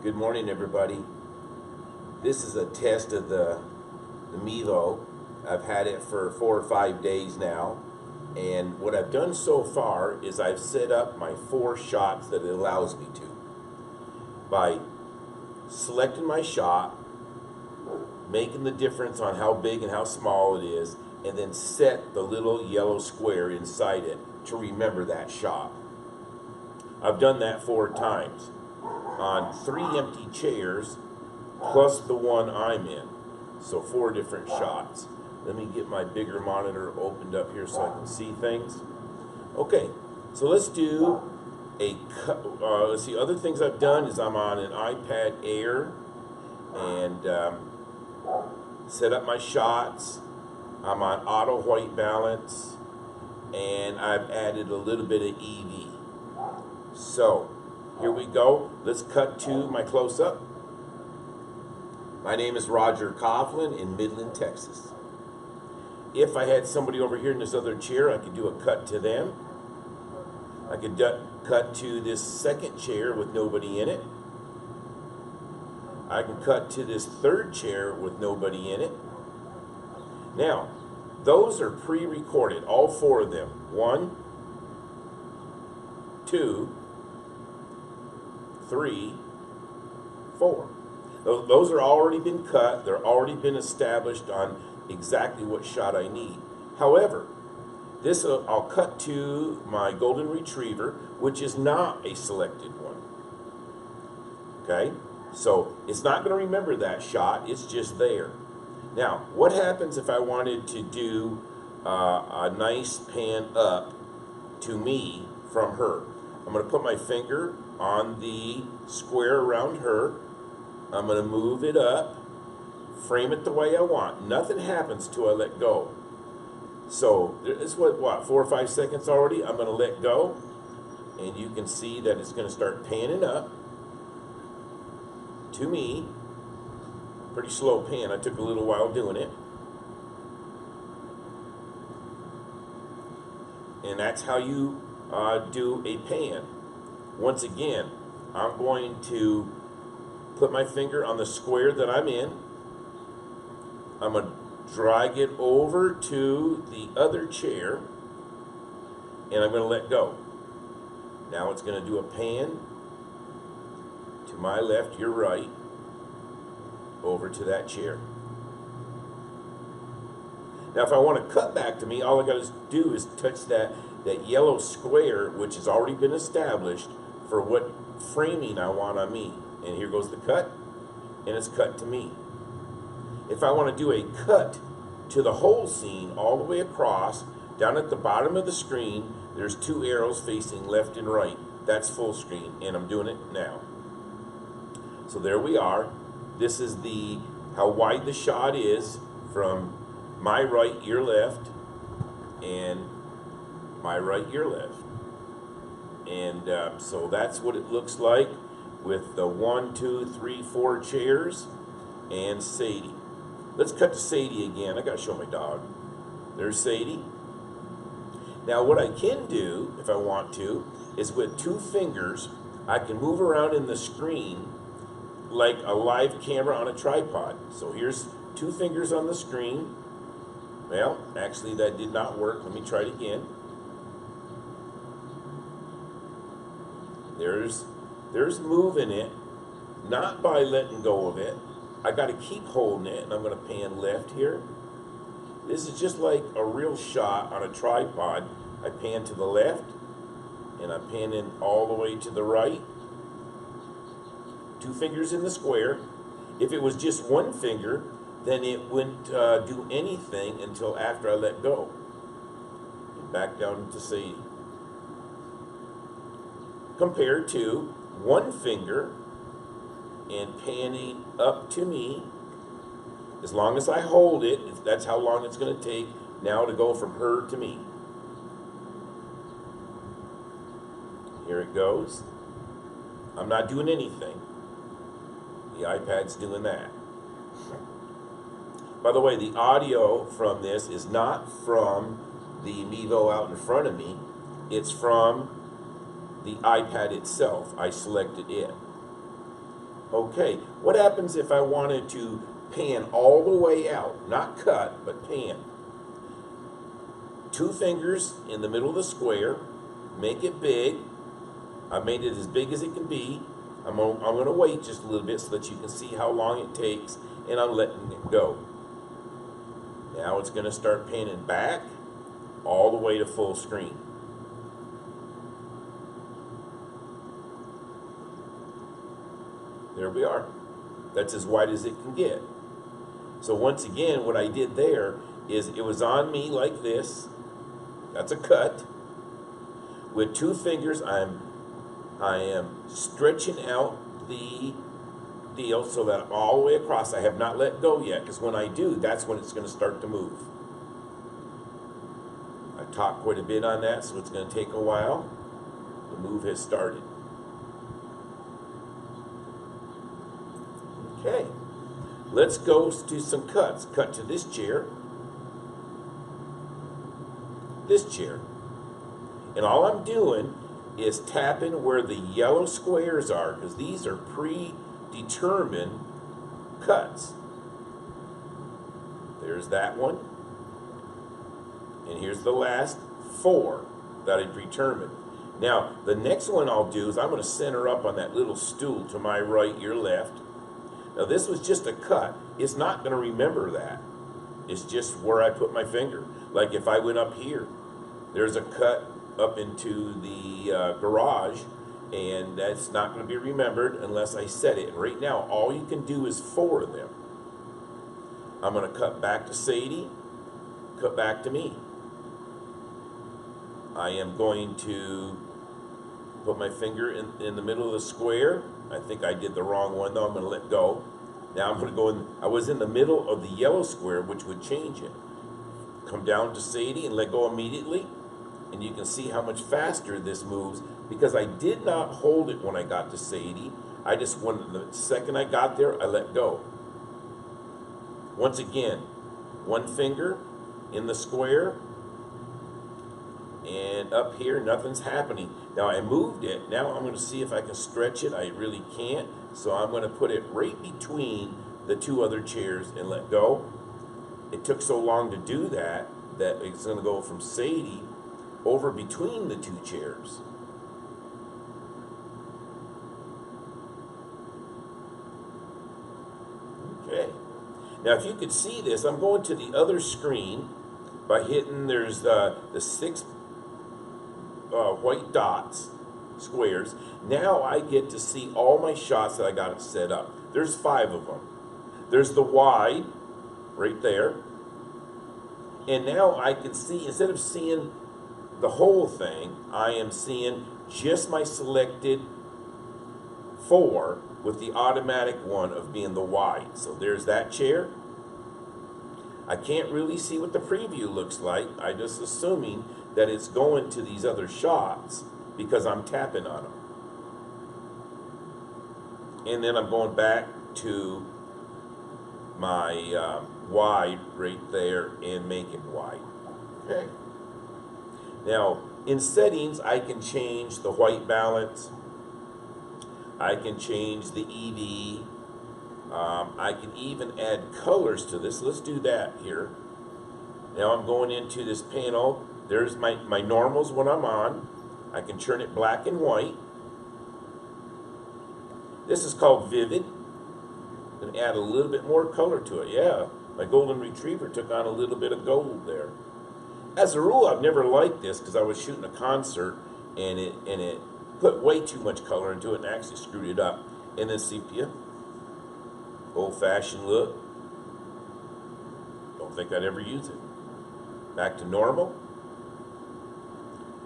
Good morning, everybody. This is a test of the Mevo. I've had it for 4 or 5 days now, and what I've done so far is I've set up my 4 shots that it allows me to. By selecting my shot, making the difference on how big and how small it is, and then set the little yellow square inside it to remember that shot. I've done that 4 times on 3 empty chairs plus the one I'm in. So 4 different shots. Let me get my bigger monitor opened up here so I can see things. Okay, so let's do a let's see, other things I've done is I'm on an iPad Air and set up my shots. I'm on auto white balance, and I've added a little bit of EV. So here we go. Let's cut to my close-up. My name is Roger Coughlin in Midland, Texas. If I had somebody over here in this other chair, I could do a cut to them. I could cut to this second chair with nobody in it. I can cut to this third chair with nobody in it. Now, those are pre-recorded, all 4 of them. 1, 2, 3, 4. Those are already been cut. They're already been established on exactly what shot I need. However, this I'll cut to my golden retriever, which is not a selected one. Okay, so it's not going to remember that shot. It's just there. Now, what happens if I wanted to do a nice pan up to me from her? I'm going to put my finger on the square around her. I'm going to move it up, frame it the way I want. Nothing happens till I let go. So it's what 4 or 5 seconds already. I'm going to let go, and you can see that it's going to start panning up to me. Pretty slow pan. I took a little while doing it. And that's how you do a pan. Once again, I'm going to put my finger on the square that I'm in. I'm going to drag it over to the other chair, and I'm going to let go. Now it's going to do a pan to my left, your right, over to that chair. Now if I want to cut back to me, all I got to do is touch that yellow square, which has already been established for what framing I want on me. And here goes the cut, and it's cut to me. If I want to do a cut to the whole scene all the way across, down at the bottom of the screen, there's 2 arrows facing left and right. That's full screen, and I'm doing it now. So there we are. This is how wide the shot is from my right, your left, and my right, your left. And so that's what it looks like with the 1, 2, 3, 4 chairs and Sadie. Let's cut to Sadie again. I gotta show my dog. There's Sadie. Now what I can do, if I want to, is with 2 fingers, I can move around in the screen like a live camera on a tripod. So here's 2 fingers on the screen. Well, actually that did not work. Let me try it again. There's moving it, not by letting go of it. I got to keep holding it, and I'm going to pan left here. This is just like a real shot on a tripod. I pan to the left, and I'm panning all the way to the right. 2 fingers in the square. If it was just 1 finger, then it wouldn't do anything until after I let go. And back down to Sadie. Compared to 1 finger and panning up to me. As long as I hold it, that's how long it's going to take now to go from her to me. Here it goes. I'm not doing anything. The iPad's doing that. By the way, the audio from this is not from the Mevo out in front of me. It's from the iPad itself. I selected it. Okay, what happens if I wanted to pan all the way out? Not cut, but pan. 2 fingers in the middle of the square, make it big. I made it as big as it can be. I'm gonna wait just a little bit so that you can see how long it takes, and I'm letting it go. Now it's gonna start panning back all the way to full screen. There we are. That's as wide as it can get. So once again, what I did there is it was on me like this. That's a cut. With 2 fingers, I am stretching out the deal so that I'm all the way across. I have not let go yet, because when I do, that's when it's going to start to move. I talked quite a bit on that, so it's going to take a while. The move has started. Okay, let's go do some cuts. Cut to this chair, and all I'm doing is tapping where the yellow squares are, because these are predetermined cuts. There's that one, and here's the last 4 that I determined. Now, the next one I'll do is I'm going to center up on that little stool to my right, your left. Now, this was just a cut. It's not going to remember that. It's just where I put my finger. Like if I went up here, there's a cut up into the garage, and that's not going to be remembered unless I set it. And right now, all you can do is 4 of them. I'm going to cut back to Sadie, cut back to me. I am going to put my finger in the middle of the square. I think I did the wrong one though. I'm going to let go. Now I'm going to go in. I was in the middle of the yellow square, which would change it. Come down to Sadie and let go immediately. And you can see how much faster this moves, because I did not hold it when I got to Sadie. I just, the second I got there, I let go. Once again, 1 finger in the square, and up here, nothing's happening. Now I moved it. Now I'm going to see if I can stretch it. I really can't. So I'm going to put it right between the 2 other chairs and let go. It took so long to do that it's going to go from Sadie over between the 2 chairs. Okay. Now if you could see this, I'm going to the other screen by hitting, there's the 6 white dots, squares. Now I get to see all my shots that I got it set up. There's 5 of them. There's the wide right there. And now I can see, instead of seeing the whole thing, I am seeing just my selected 4 with the automatic one of being the wide. So there's that chair. I can't really see what the preview looks like. I'm just assuming that it's going to these other shots because I'm tapping on them. And then I'm going back to my wide right there and make it wide. Okay. Now, in settings, I can change the white balance. I can change the EV. I can even add colors to this. Let's do that here. Now I'm going into this panel. There's my normals when I'm on. I can turn it black and white. This is called Vivid. I'm going to add a little bit more color to it. Yeah, my golden retriever took on a little bit of gold there. As a rule, I've never liked this because I was shooting a concert and it put way too much color into it and actually screwed it up. And then sepia, old-fashioned look. Don't think I'd ever use it. Back to normal.